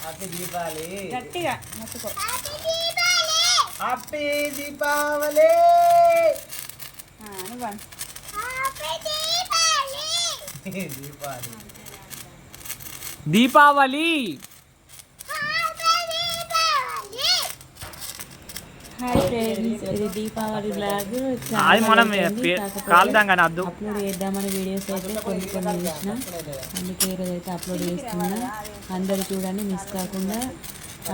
Happy Deepavali గట్టిగా మొత్తుకో. Happy Deepavali Deepavali hi friends, ఇది దీపావళి బ్లాగ్. అది మనం కాలుదాం కానీ అద్దు అప్లోడ్ చేద్దామని వీడియోస్ అయితే కొన్ని చేసిన, అందుకే ఈరోజు అయితే అప్లోడ్ చేస్తున్నా. అందరూ చూడండి, మిస్ కాకుండా.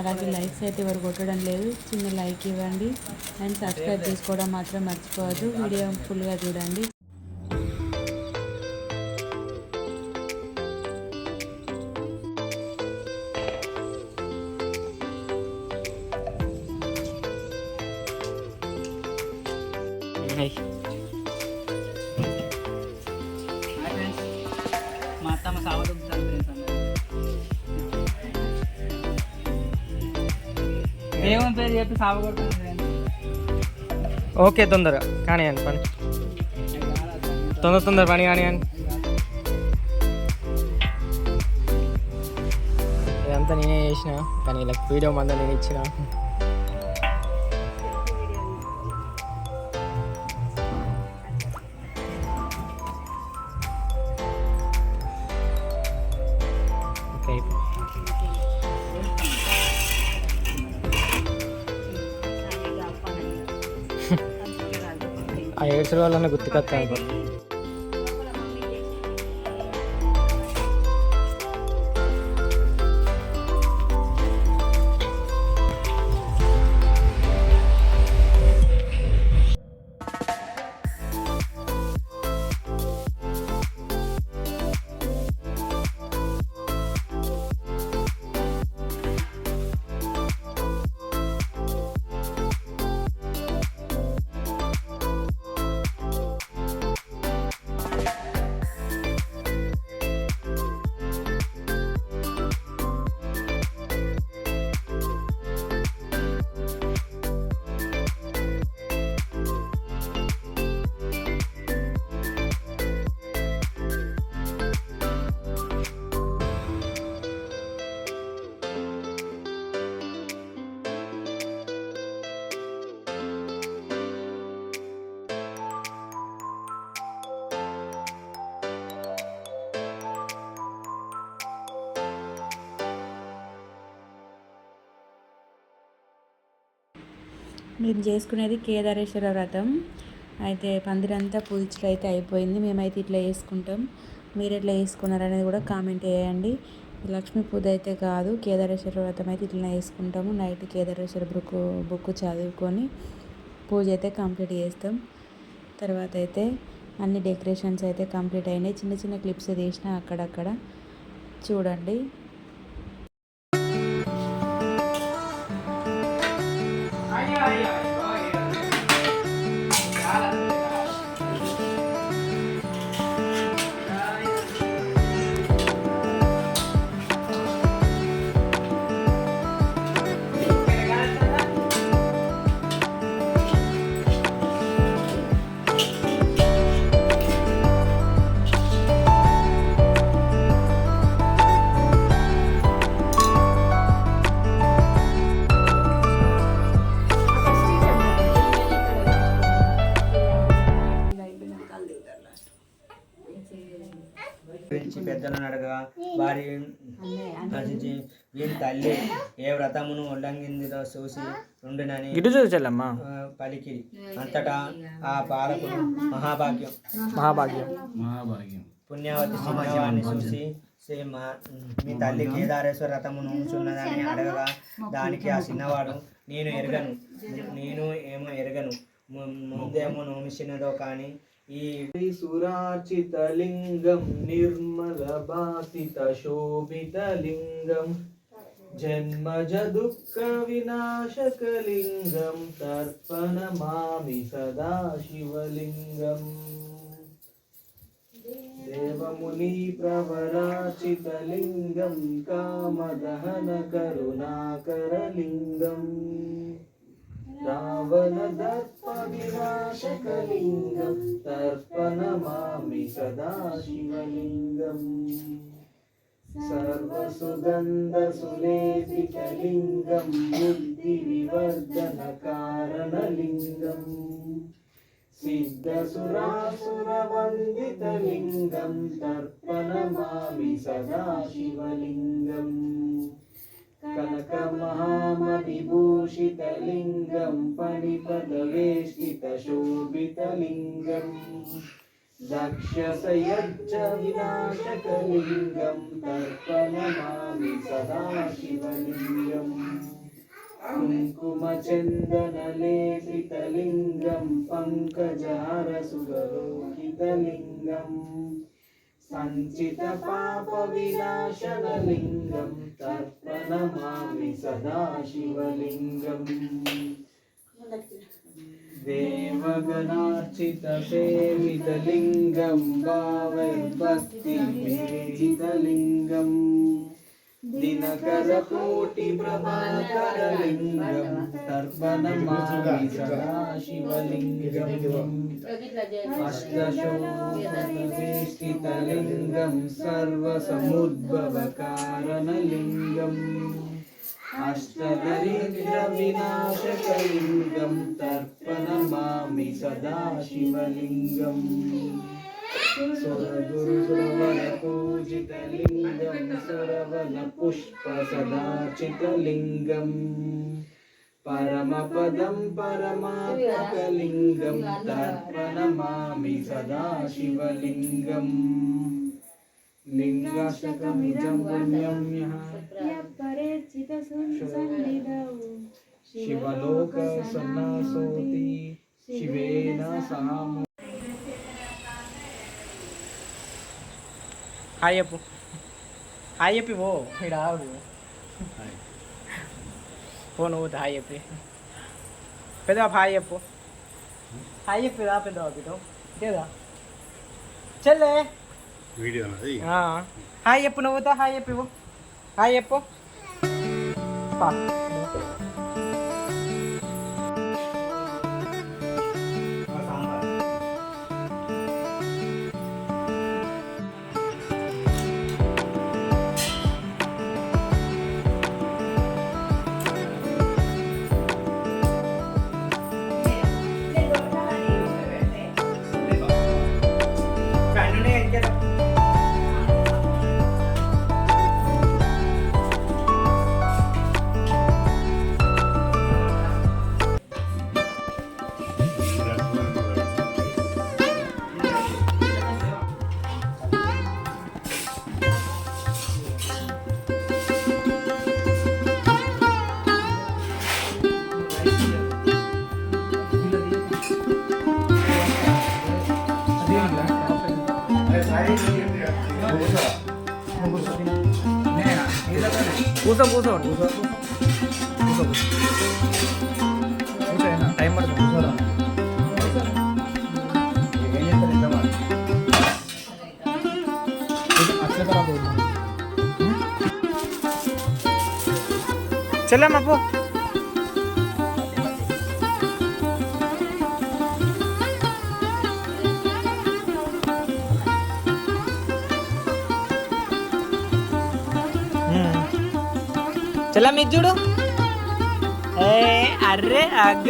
అలాగే లైక్స్ అయితే ఎవరు కొట్టడం లేదు, చిన్న లైక్ ఇవ్వండి అండ్ సబ్స్క్రైబ్ చేసుకోవడం మాత్రం మర్చిపోవద్దు. వీడియో ఫుల్గా చూడండి. మా అత్తమ్మ సావదు దేవుని పేరు చెప్పి సావగొడుతుంది. ఓకే, తొందరగా కానీ అని పని తొందర పని కానీ అని ఇదంతా నేనే చేసిన, కానీ ఇలా వీడియో మంది నేను ఇచ్చిన. ఆ ఏడ్చిన వాళ్ళని గుర్తుకొస్తాను. మేము చేసుకునేది కేదారేశ్వర వ్రతం. అయితే పందిరంతా పూజలు అయితే అయిపోయింది. మేమైతే ఇట్లా చేసుకుంటాం. మీరు ఎట్లా చేసుకున్నారు అనేది కూడా కామెంట్ చేయండి. లక్ష్మీ పూజ అయితే కాదు, కేదారేశ్వర వ్రతం అయితే ఇట్లా వేసుకుంటాము. నైట్ కేదారేశ్వర బుక్ చదువుకొని పూజ అయితే కంప్లీట్ చేస్తాం. తర్వాత అయితే అన్ని డెకరేషన్స్ అయితే కంప్లీట్ అయినాయి. చిన్న చిన్న క్లిప్స్ తీసిన అక్కడక్కడ చూడండి. పిలిచి పెద్దలను అడగగా వారి నశించి వీరి తల్లి ఏ వ్రతమును ఉల్లంఘిందో చూసి ఉండునని పలికిరి. అంతటా ఆ పాలకుడు మహాభాగ్యం పుణ్యవతి సింహవాన్ని చూసి మీ తల్లి కేదారేశ్వర వ్రతమును ఉంచున్నదని అడగగా దానికి ఆ చిన్నవాడు నేను ఏమో ఎరగను, ముందేమో నోమిసినదో కానీ ఈ సురార్చితలింగం నిర్మల భాసిత శోభితలింగం జన్మజ దుఃఖ వినాశకలింగం తర్పణమామి సదా శివలింగం దేవముని ప్రవరాచితలింగం కామదహన కరుణాకరలింగం రావణదర్ప सर्वसुगन्धसुलेपितलिङ्गं बुद्धिविवर्धनकारणलिङ्गं सिद्धसुरासुरवन्दितलिङ्गं तर्पणमामि सदा शिवलिङ्गम् कनकमहामणिभूषितलिङ्गं फणिपदवेष्टितशोभितलिङ्गम् दक्षसयज्ज विनाशकलिङ्गं तर्पणमामि सदा शिवलिङ्गम् कुङ्कुमचन्दनलेपितलिङ्गं पङ्कजहरसुरलोकितलिङ्गम् सञ्चितपापविनाशनलिङ्गं तर्पणमामि सदा शिवलिङ्गम् देवगणार्चितसेवितलिङ्गं भावैर्भक्तिविरहितलिङ्गं दिनकरकोटिप्रभाकरलिङ्गं तर्पणमामि सदा शिवलिङ्गम् अष्टशोभवेष्टितलिङ्गं सर्वसमुद्भवकारणलिङ्गम् अष्टदरिद्रविनाशकलिङ्गं तर्पणमामि सदा शिवलिङ्गम् सुरगुरुसुरवरपूजितलिङ्गं सुरवनपुष्पसदाचितलिङ्गम् परमपदं परमात्मकलिङ्गं तर्पणमामि सदा शिवलिङ्गम् लिङ्गाष्टकमिदं पुण्यं यः शिवलोकसन्नासोति शिवेन सामो హాయ్ చెప్పు హాయ్ చెప్పి పో ఇక్కడ ఆగు పో నువ్వు హాయ్ చెప్పి పెద్ద హాయ్ చెప్పు హాయ్ చెప్పి రా పెద్ద పితో ఇదేదా చెల్లే వీడియో హాయ్ చెప్పు నువ్వుతో హాయ్ చెప్పి పో హాయ్ చెప్పు పా కూర్చో కూర్చో కూర్చో కూర్చో కూర్చో టైం పడుతుంది కూర్చోరా ఏం చేస్తారు ఇంత అట్లా చెల్లమ్మ పో చలా మీరు చూడు ఏ అర్రే అగ్గ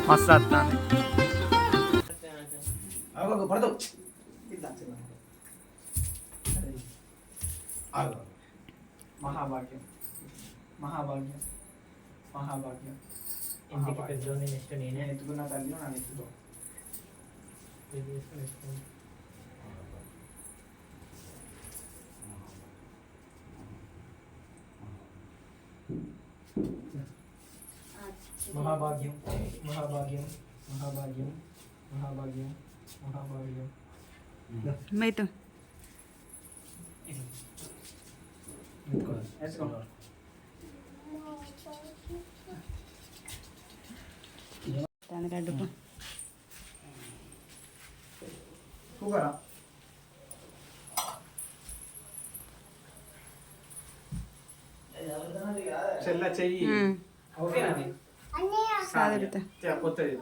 మస్తు వస్తాను మహాభాగ్యం మహాభాగ్యం మహాభాగ్యం ఇంటికి పెద్దోని నెక్స్ట్ నేనే ఎత్తుకున్న తల్లి నన్ను ఎత్తుకో మహాభాగ్యం మహాభాగ్యం మహాభాగ్యం మహాభాగ్యం మహాభాగ్యం మైతో దానికి అడ్డుకో కూకరా చెల్ల చెయ్యి ఓకేనా సాదురుతా కొత్తది